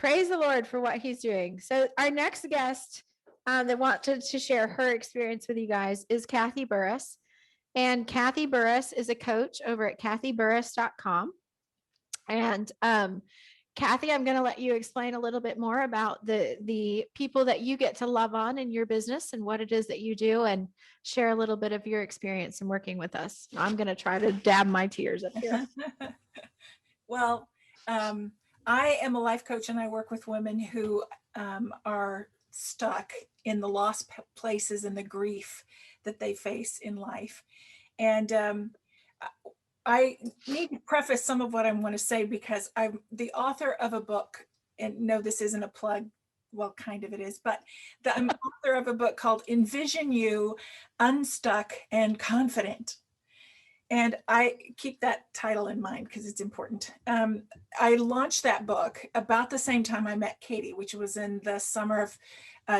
Praise the Lord for what he's doing. So our next guest that wanted to share her experience with you guys is Kathy Burris. And Kathy Burris is a coach over at kathyburris.com. And Kathy, I'm going to let you explain a little bit more about the people that you get to love on in your business and what it is that you do, and share a little bit of your experience in working with us. I'm going to try to dab my tears up here. Well, I am a life coach, and I work with women who are stuck in the lost places and the grief that they face in life. And I need to preface some of what I want to say because I'm the author of a book, and no, this isn't a plug. Well, kind of it is, but I'm author of a book called Envision You, Unstuck and Confident. And I keep that title in mind because it's important. I launched that book about the same time I met Katie, which was in the summer of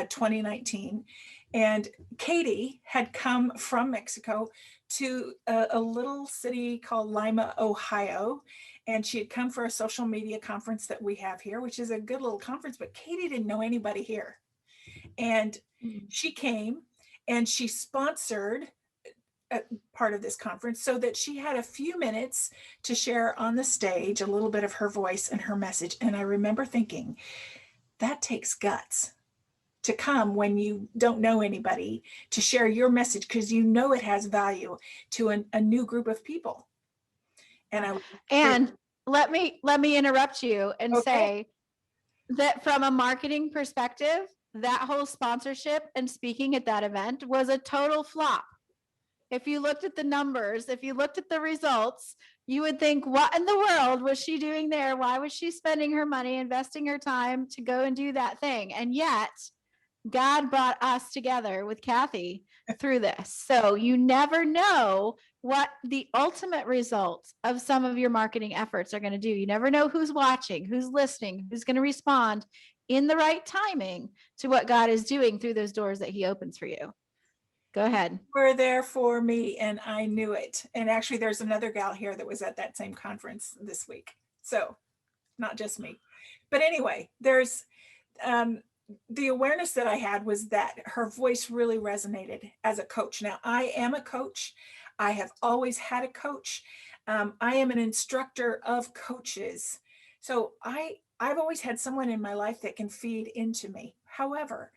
2019. And Katie had come from Mexico to a little city called Lima, Ohio. And she had come for a social media conference that we have here, which is a good little conference, but Katie didn't know anybody here. And she came and she sponsored part of this conference so that she had a few minutes to share on the stage a little bit of her voice and her message. And I remember thinking, that takes guts to come when you don't know anybody, to share your message because you know it has value to a new group of people. And let me interrupt you and say that from a marketing perspective, that whole sponsorship and speaking at that event was a total flop. If you looked at the numbers, if you looked at the results, you would think, what in the world was she doing there? Why was she spending her money, investing her time to go and do that thing? And yet God brought us together with Kathy through this. So you never know what the ultimate results of some of your marketing efforts are going to do. You never know who's watching, who's listening, who's going to respond in the right timing to what God is doing through those doors that he opens for you. Go ahead. You were there for me, and I knew it. And actually, there's another gal here that was at that same conference this week. So not just me. But anyway, there's the awareness that I had was that her voice really resonated as a coach. Now, I am a coach. I have always had a coach. I am an instructor of coaches. So I've always had someone in my life that can feed into me. However,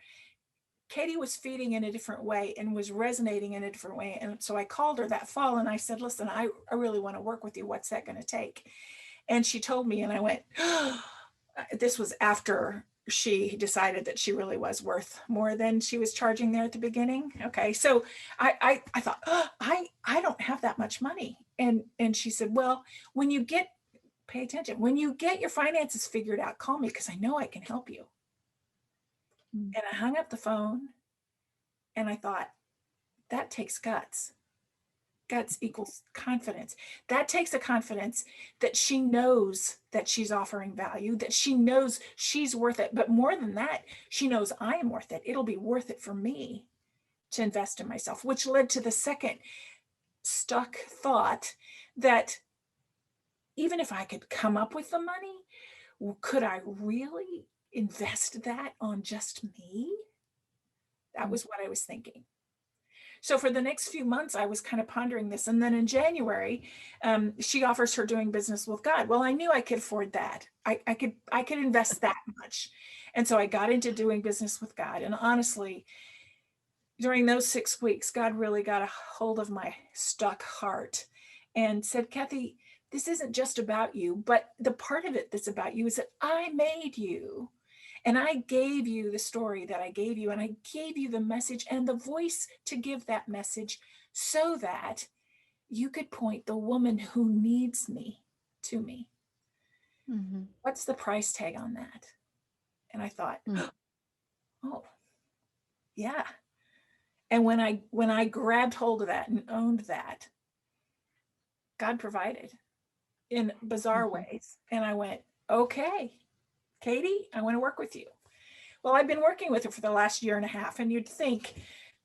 Katie was feeding in a different way and was resonating in a different way. And so I called her that fall and I said, listen, I really want to work with you. What's that going to take? And she told me, and I went, oh, this was after she decided that she really was worth more than she was charging there at the beginning. Okay. So I thought, oh, I don't have that much money. And she said, well, when you get, pay attention, when you get your finances figured out, call me because I know I can help you. And I hung up the phone and I thought, that takes guts. Guts equals confidence. That takes a confidence that she knows that she's offering value, that she knows she's worth it. But more than that, she knows I am worth it. It'll be worth it for me to invest in myself, which led to the second stuck thought that even if I could come up with the money, could I really invest that on just me? That was what I was thinking. So for the next few months, I was kind of pondering this. And then in January, she offers her doing business with God. Well, I knew I could afford that. I could invest that much. And so I got into doing business with God. And honestly, during those 6 weeks, God really got a hold of my stuck heart and said, Kathy, this isn't just about you, but the part of it that's about you is that I made you. And I gave you the story that I gave you, and I gave you the message and the voice to give that message so that you could point the woman who needs me to me. Mm-hmm. What's the price tag on that? And I thought, oh, yeah. And when I grabbed hold of that and owned that, God provided in bizarre ways. And I went, okay, Katie, I want to work with you. Well, I've been working with her for the last year and a half, and you'd think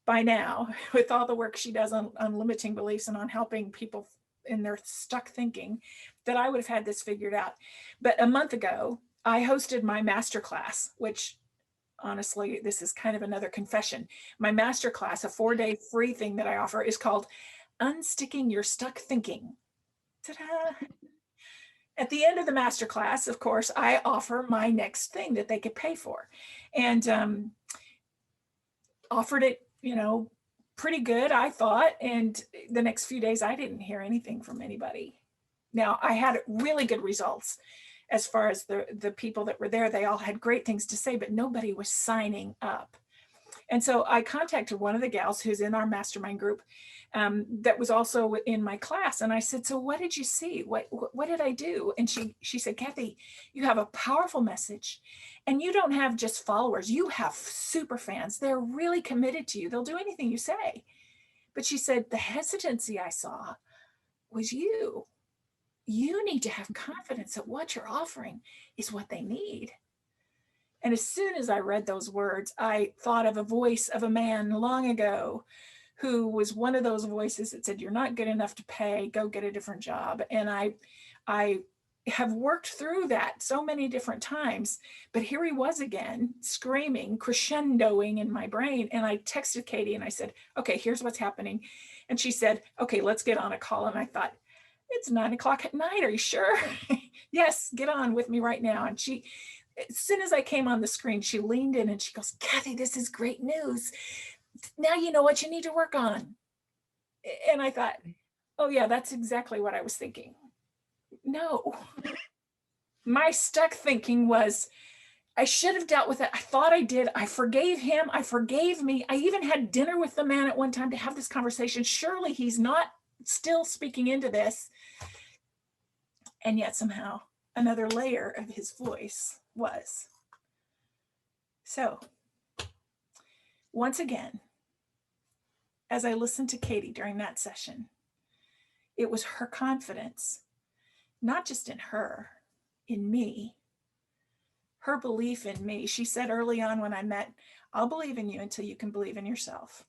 by now, with all the work she does on limiting beliefs and on helping people in their stuck thinking, that I would have had this figured out. But a month ago, I hosted my masterclass, which honestly, this is kind of another confession. My masterclass, a 4-day free thing that I offer, is called Unsticking Your Stuck Thinking. Ta-da! At the end of the masterclass, of course, I offer my next thing that they could pay for, and offered it, pretty good, I thought. And the next few days, I didn't hear anything from anybody. Now, I had really good results as far as the people that were there. They all had great things to say, but nobody was signing up. And so I contacted one of the gals who's in our mastermind group, that was also in my class. And I said, so what did you see? What did I do? And she said, Kathy, you have a powerful message, and you don't have just followers. You have super fans. They're really committed to you. They'll do anything you say. But she said, the hesitancy I saw was you. You need to have confidence that what you're offering is what they need. And as soon as I read those words, I thought of a voice of a man long ago who was one of those voices that said, you're not good enough to pay, go get a different job. And I have worked through that so many different times, but here he was again, screaming, crescendoing in my brain. And I texted Katie and I said, okay, here's what's happening. And she said, okay, let's get on a call. And I thought, it's 9:00 at night. Are you sure? Yes, get on with me right now. And she, as soon as I came on the screen, she leaned in and she goes, Kathy, this is great news. Now you know what you need to work on. And I thought, oh yeah, that's exactly what I was thinking. No, my stuck thinking was, I should have dealt with it. I thought I did. I forgave him. I forgave me. I even had dinner with the man at one time to have this conversation. Surely he's not still speaking into this. And yet somehow another layer of his voice was. So once again, as I listened to Katie during that session, it was her confidence, not just in her, in me, her belief in me. She said early on when I met, I'll believe in you until you can believe in yourself.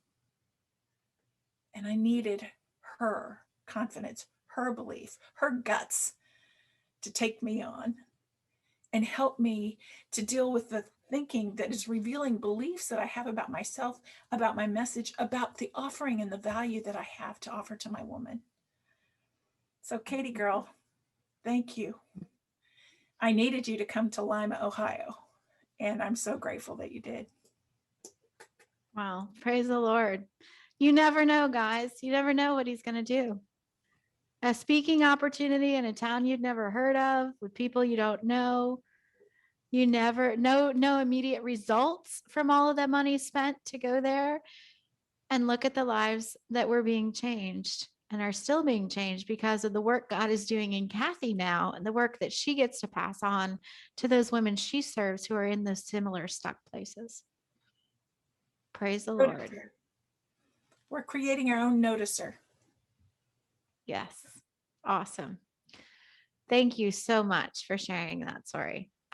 And I needed her confidence, her belief, her guts to take me on and help me to deal with the thinking that is revealing beliefs that I have about myself, about my message, about the offering and the value that I have to offer to my woman. So Katie girl, thank you. I needed you to come to Lima, Ohio, and I'm so grateful that you did. Wow. Praise the Lord. You never know, guys. You never know what he's going to do. A speaking opportunity in a town you'd never heard of with people you don't know. You never no immediate results from all of that money spent to go there. And look at the lives that were being changed and are still being changed because of the work God is doing in Kathy now and the work that she gets to pass on to those women she serves who are in those similar stuck places. Praise the Lord. We're creating our own noticer. Yes. Awesome. Thank you so much for sharing that story.